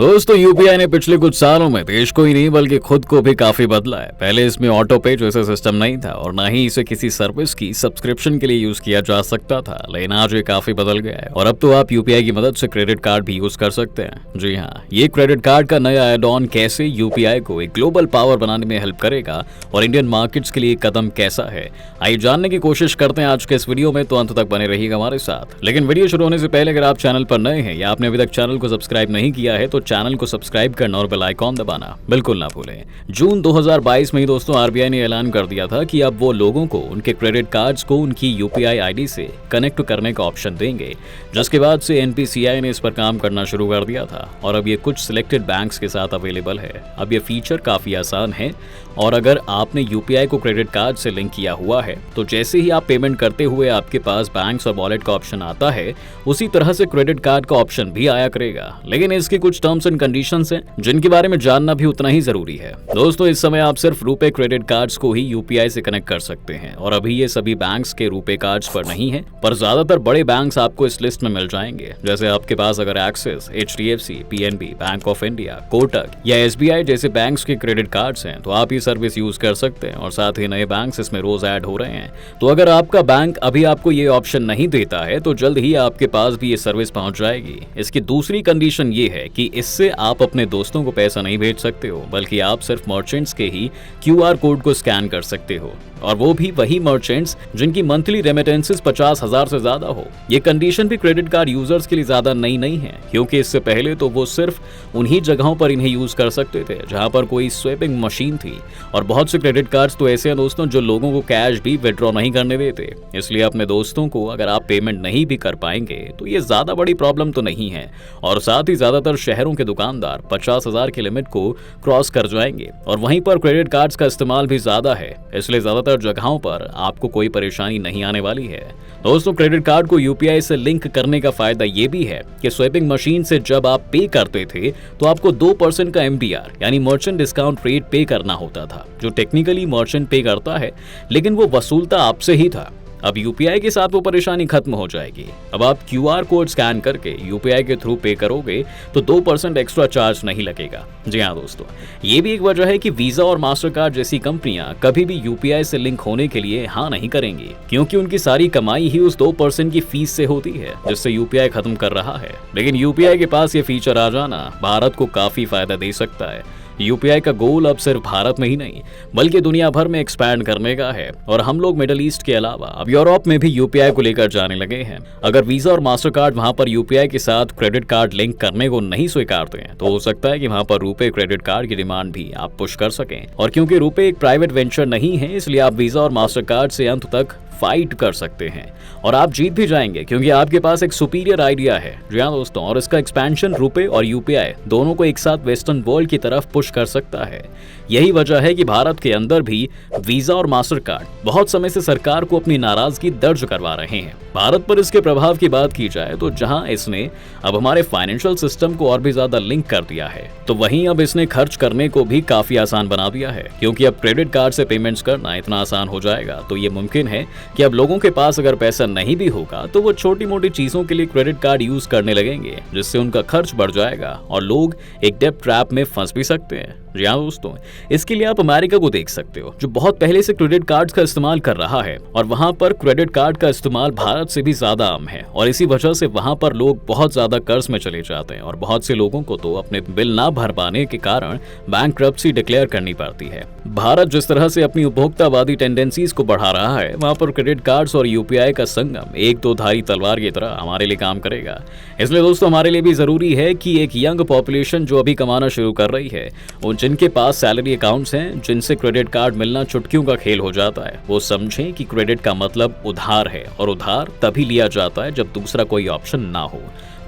दोस्तों यूपीआई ने पिछले कुछ सालों में देश को ही नहीं बल्कि खुद को भी काफी बदला है। पहले इसमें ऑटो पे जैसा सिस्टम नहीं था और ना ही इसे किसी सर्विस की सब्सक्रिप्शन के लिए यूज किया जा सकता था, लेकिन आज ये काफी बदल गया है और अब तो आप यूपीआई की मदद से क्रेडिट कार्ड भी यूज कर सकते हैं। जी हाँ, ये क्रेडिट कार्ड का नया एड ऑन कैसे यूपीआई को एक ग्लोबल पावर बनाने में हेल्प करेगा और इंडियन मार्केट्स के लिए कदम कैसा है, आइए जानने की कोशिश करते हैं आज के इस वीडियो में। तो अंत तक बने रहिएगा हमारे साथ। लेकिन वीडियो शुरू होने से पहले अगर आप चैनल पर नए हैं या आपने अभी तक चैनल को सब्सक्राइब नहीं किया है तो चैनल को सब्सक्राइब करना और बेल आइकॉन दबाना बिल्कुल ना भूलें। जून 2022 में ही दोस्तों आरबीआई ने ऐलान कर दिया था कि अब वो लोगों को उनके क्रेडिट कार्ड्स को उनकी यूपीआई आईडी से कनेक्ट करने का ऑप्शन देंगे, जिसके बाद से एनपीसीआई ने इस पर काम करना शुरू कर दिया था और अब ये कुछ सिलेक्टेड बैंक्स के साथ अवेलेबल है। अब ये फीचर काफी आसान है और अगर आपने यूपीआई को क्रेडिट कार्ड से लिंक किया हुआ है तो जैसे ही आप पेमेंट करते हुए आपके पास बैंक्स और वॉलेट का ऑप्शन आता है, उसी तरह से क्रेडिट कार्ड का ऑप्शन भी आया करेगा। लेकिन इसके कुछ टर्म्स एंड कंडीशंस हैं जिनके बारे में जानना भी उतना ही जरूरी है। दोस्तों इस समय आप सिर्फ रुपे क्रेडिट कार्ड्स को ही यूपीआई से कनेक्ट कर सकते हैं और अभी ये सभी बैंक्स के रुपे कार्ड्स पर नहीं है, पर ज्यादातर बड़े बैंक्स आपको इस लिस्ट में मिल जाएंगे। जैसे आपके पास अगर axis, HDFC, PNB, bank of India, Kotak या एसबीआई जैसे बैंक्स के क्रेडिट कार्ड्स हैं तो आप ये सर्विस यूज कर सकते हैं और साथ ही नए बैंक्स इसमें रोज ऐड हो रहे हैं। तो अगर आपका बैंक अभी आपको ये ऑप्शन नहीं देता है तो जल्द ही आपके पास भी ये सर्विस पहुंच जाएगी। इसकी दूसरी कंडीशन ये है कि इससे आप अपने दोस्तों को पैसा नहीं भेज सकते हो, बल्कि आप सिर्फ मर्चेंट्स के ही क्यूआर कोड को स्कैन कर सकते हो और वो भी वही मर्चेंट्स जिनकी मंथली रेमिटेंसेस 50,000 से ज्यादा हो। ये कंडीशन भी क्रेडिट कार्ड यूजर्स के लिए ज्यादा नई नहीं है, क्योंकि इससे पहले तो वो सिर्फ उन्हीं जगहों पर इन्हें यूज कर सकते थे जहां पर कोई स्वैपिंग मशीन थी। और बहुत से क्रेडिट कार्ड्स तो ऐसे हैं दोस्तों जो लोगों को कैश भी विड्रॉ नहीं करने देते। इसलिए अपने दोस्तों को अगर आप पेमेंट नहीं भी कर पाएंगे तो ये ज्यादा बड़ी प्रॉब्लम तो नहीं है। और साथ ही ज्यादातर शहरों के दुकानदार 50,000 की लिमिट को क्रॉस कर जाएंगे और वहीं पर क्रेडिट कार्ड्स का इस्तेमाल भी ज्यादा है, इसलिए ज्यादातर जगहों पर आपको कोई परेशानी नहीं आने वाली है। दोस्तों क्रेडिट कार्ड को यूपीआई से लिंक करने का फायदा ये भी है कि स्वैपिंग मशीन से जब आप पे करते थे तो आपको 2% का एमडीआर यानी मर्चेंट डिस्काउंट रेट पे करना होता था, जो टेक्निकली मर्चेंट पे करता है लेकिन वो वसूलता आपसे ही था। अब यूपीआई के साथ वो परेशानी खत्म हो जाएगी। अब आप क्यूआर कोड स्कैन करके यूपीआई के थ्रू पे करोगे तो 2% एक्स्ट्रा चार्ज नहीं लगेगा। जी हाँ दोस्तों, ये भी एक वजह है कि वीजा और मास्टर कार्ड जैसी कंपनियां कभी भी यूपीआई से लिंक होने के लिए हाँ नहीं करेंगी, क्योंकि उनकी सारी कमाई ही उस 2% की फीस से होती है जिससे यूपीआई खत्म कर रहा है। लेकिन यूपीआई के पास ये फीचर आ जाना भारत को काफी फायदा दे सकता है। यूपीआई का गोल अब सिर्फ भारत में ही नहीं बल्कि दुनिया भर में एक्सपैंड करने का है और हम लोग मिडिल ईस्ट के अलावा अब यूरोप में भी यूपीआई को लेकर जाने लगे हैं। अगर वीजा और मास्टर कार्ड वहां पर यूपीआई के साथ क्रेडिट कार्ड लिंक करने को नहीं स्वीकारते हैं तो हो सकता है कि वहां पर रुपे क्रेडिट कार्ड की डिमांड भी आप पुश कर सकें। और क्योंकि रुपे एक प्राइवेट वेंचर नहीं है, इसलिए आप वीजा और मास्टर कार्ड से अंत तक फाइट कर सकते हैं और आप जीत भी जाएंगे, क्योंकि आपके पास एक सुपीरियर आइडिया है। जी हाँ दोस्तों, और इसका एक्सपेंशन रुपे और यूपीआई दोनों को एक साथ वेस्टर्न वर्ल्ड की तरफ पुश कर सकता है। यही वजह है कि भारत के अंदर भी वीजा और मास्टर कार्ड बहुत समय से सरकार को अपनी नाराजगी दर्ज करवा रहे हैं। भारत पर इसके प्रभाव की बात की जाए तो जहां इसने अब हमारे फाइनेंशियल सिस्टम को और भी ज्यादा लिंक कर दिया है, तो वहीं अब इसने खर्च करने को भी काफी आसान बना दिया है, क्योंकि अब क्रेडिट कार्ड से पेमेंट्स करना इतना आसान हो जाएगा तो ये मुमकिन है कि अब लोगों के पास अगर पैसा नहीं भी होगा तो वो छोटी मोटी चीजों के लिए क्रेडिट कार्ड यूज करने लगेंगे, जिससे उनका खर्च बढ़ जाएगा और लोग एक डेब्ट ट्रैप में फंस भी सकते हैं। जी हाँ दोस्तों, इसके लिए आप अमेरिका को देख सकते हो जो बहुत पहले से क्रेडिट कार्ड का इस्तेमाल कर रहा है और वहां पर क्रेडिट कार्ड का इस्तेमाल भारत से भी ज्यादा आम है और इसी वजह से वहां पर लोग बहुत ज्यादा कर्ज में चले जाते हैं और बहुत से लोगों को तो अपने बिल ना भर पाने के कारण बैंकरप्सी डिक्लेयर करनी पड़ती है। भारत जिस तरह से अपनी उपभोक्तावादी टेंडेंसीज को बढ़ा रहा है, वहां पर क्रेडिट कार्ड्स और यूपीआई का संगम एक दो धारी तलवार की तरह हमारे लिए काम करेगा। इसलिए दोस्तों हमारे लिए भी जरूरी है कि एक यंग पॉपुलेशन जो अभी कमाना शुरू कर रही है, उन जिनके पास सैलरी अकाउंट्स हैं, जिनसे क्रेडिट कार्ड मिलना चुटकियों का खेल हो जाता है, वो समझें कि क्रेडिट का मतलब उधार है और उधार तभी लिया जाता है जब दूसरा कोई ऑप्शन ना हो।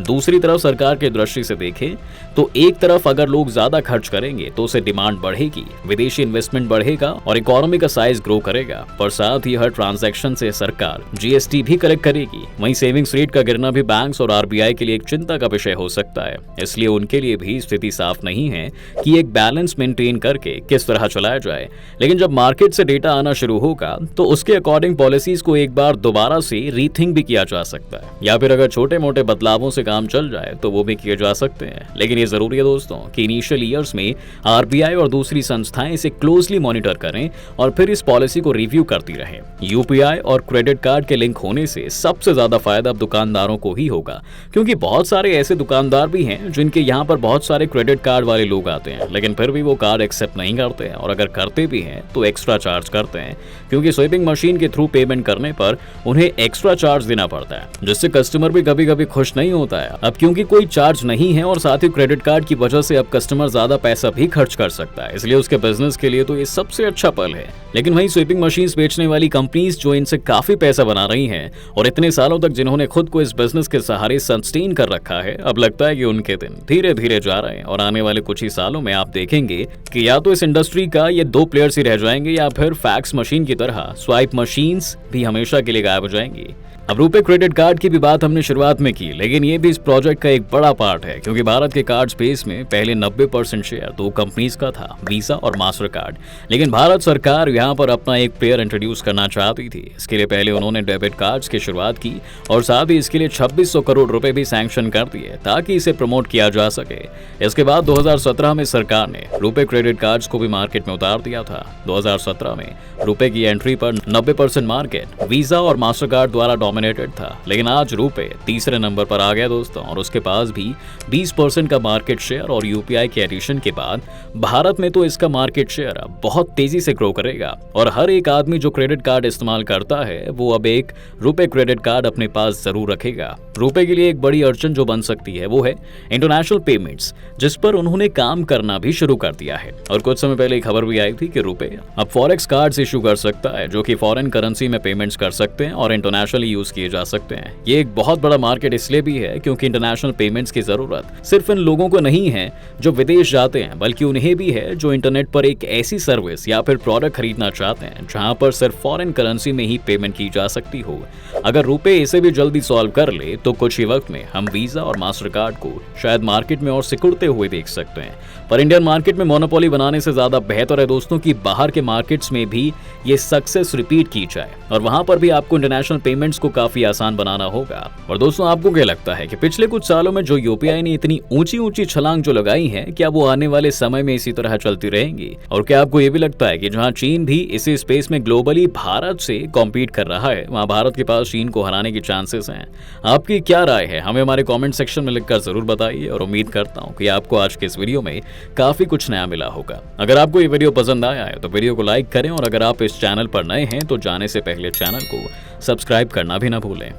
दूसरी तरफ सरकार की दृष्टि से देखें तो एक तरफ अगर लोग ज्यादा खर्च करेंगे तो उसे डिमांड बढ़ेगी, विदेशी इन्वेस्टमेंट बढ़ेगा और इकोनॉमी का साइज ग्रो करेगा, पर साथ ही हर ट्रांजैक्शन से सरकार जीएसटी भी कलेक्ट करेगी। वहीं सेविंग्स रेट का गिरना भी बैंक्स और आरबीआई के लिए एक चिंता का विषय हो सकता है, इसलिए उनके लिए भी स्थिति साफ नहीं है कि एक बैलेंस मेंटेन करके किस तरह चलाया जाए। लेकिन जब मार्केट से डेटा आना शुरू होगा तो उसके अकॉर्डिंग पॉलिसीज को एक बार दोबारा से रीथिंक भी किया जा सकता है, या फिर अगर छोटे मोटे बदलावों से से काम चल जाए तो वो भी किए जा सकते हैं। लेकिन ये जरूरी है दोस्तों कि इनिशियल ईयर्स में आरबीआई और दूसरी संस्थाएं इसे क्लोजली मॉनिटर करें और फिर इस पॉलिसी को रिव्यू करती रहें। यूपीआई और क्रेडिट कार्ड के लिंक होने से सबसे ज्यादा फायदा अब दुकानदारों को ही होगा, क्योंकि बहुत सारे ऐसे दुकानदार भी हैं जिनके यहाँ पर बहुत सारे क्रेडिट कार्ड वाले लोग आते हैं, लेकिन फिर भी वो कार्ड एक्सेप्ट नहीं करते हैं, और अगर करते भी हैं तो एक्स्ट्रा चार्ज करते हैं, क्योंकि स्वीपिंग मशीन के थ्रू पेमेंट करने पर उन्हें एक्स्ट्रा चार्ज देना पड़ता है, जिससे कस्टमर भी कभी कभी खुश नहीं होता है। अब क्योंकि कोई चार्ज नहीं है और साथ ही क्रेडिट कार्ड की वजह से अब कस्टमर ज्यादा पैसा भी खर्च कर सकता है, इसलिए उसके बिजनेस के लिए तो ये सबसे अच्छा पल है। लेकिन वहीं स्वीपिंग मशीन्स बेचने वाली कंपनीज जो इनसे काफी पैसा बना रही हैं और इतने सालों तक जिन्होंने खुद को इस बिजनेस के सहारे सस्टेन कर रखा है, अब लगता है कि उनके दिन धीरे धीरे जा रहे हैं और आने वाले कुछ ही सालों में आप देखेंगे कि या तो इस इंडस्ट्री का ये दो प्लेयर्स ही रह जाएंगे या फिर फैक्स मशीन की तरह स्वाइप मशीन्स भी हमेशा के लिए गायब हो जाएंगी। अब रुपे क्रेडिट कार्ड की भी बात हमने शुरुआत में की, लेकिन ये भी इस प्रोजेक्ट का एक बड़ा पार्ट है, क्योंकि भारत के कार्ड स्पेस में पहले 90% शेयर दो कंपनीज का था, वीजा और मास्टर कार्ड। लेकिन भारत सरकार यहाँ पर अपना एक प्लेयर इंट्रोड्यूस करना चाहती थी। इसके लिए पहले उन्होंने डेबिट कार्ड्स की शुरुआत की और साथ ही इसके लिए 2600 करोड़ रुपए भी सैंक्शन कर दिए ताकि इसे प्रमोट किया जा सके। इसके बाद 2017 में सरकार ने रुपे क्रेडिट कार्ड्स को भी मार्केट में उतार दिया था। 2017 में रुपे की एंट्री पर 90% मार्केट वीजा और मास्टर कार्ड द्वारा डोमिनेटेड था, लेकिन आज रुपे तीसरे नंबर पर आ गया दोस्तों, और उसके पास भी 20% का मार्केट शेयर, और यूपीआई के एडिशन के बाद भारत में तो इसका मार्केट शेयर अब बहुत तेजी से ग्रो करेगा और हर एक आदमी जो क्रेडिट कार्ड इस्तेमाल करता है वो अब एक रुपे क्रेडिट कार्ड अपने पास जरूर रखेगा। रुपे के लिए एक बड़ी अड़चन जो बन सकती है वो है इंटरनेशनल पेमेंट्स, जिस पर उन्होंने काम करना भी शुरू कर दिया है। और कुछ समय पहले खबर भी आई थी कि रुपे अब फॉरेक्स कार्ड्स इशू कर सकता है, जो कि फॉरेन करेंसी में पेमेंट्स कर सकते हैं और इंटरनेशनली यूज किए जा सकते हैं। ये एक बहुत बड़ा मार्केट इसलिए भी है क्योंकि इंटरनेशनल पेमेंट्स की जरूरत सिर्फ इन लोगों को नहीं है जो विदेश जाते हैं, बल्कि उन्हें भी है जो इंटरनेट पर एक ऐसी सर्विस या फिर प्रोडक्ट खरीदना चाहते हैं जहां पर सिर्फ फॉरेन करेंसी में ही पेमेंट की जा सकती हो। अगर रुपे इसे भी जल्दी सॉल्व कर ले तो कुछ ही वक्त में हम वीजा और मास्टर कार्ड को शायद मार्केट में और सिकुड़ते हुए देख सकते हैं। पर इंडियन मार्केट में मोनोपोली बनाने से ज्यादा बेहतर है दोस्तों कि बाहर के मार्केट्स में भी ये सक्सेस रिपीट की जाए और वहां पर भी आपको इंटरनेशनल पेमेंट्स को काफी आसान बनाना होगा। और दोस्तों, आपको क्या लगता है कि पिछले कुछ सालों में जो यूपीआई ने इतनी ऊंची ऊंची छलांग जो लगाई है, क्या वो आने वाले समय में इसी तरह चलती रहेंगी? और क्या आपको ये भी लगता है कि जहां चीन भी इसी स्पेस में ग्लोबली भारत से कॉम्पीट कर रहा है, वहां भारत के पास चीन को हराने के चांसेस हैं? आपकी क्या राय है हमें हमारे कमेंट सेक्शन में लिखकर जरूर बताइए, और उम्मीद करता हूं कि आपको आज के इस वीडियो में काफी कुछ नया मिला होगा। अगर आपको ये वीडियो पसंद आया है तो वीडियो को लाइक करें, और अगर आप इस चैनल पर नए हैं तो जाने से पहले चैनल को सब्सक्राइब करना भी ना भूलें।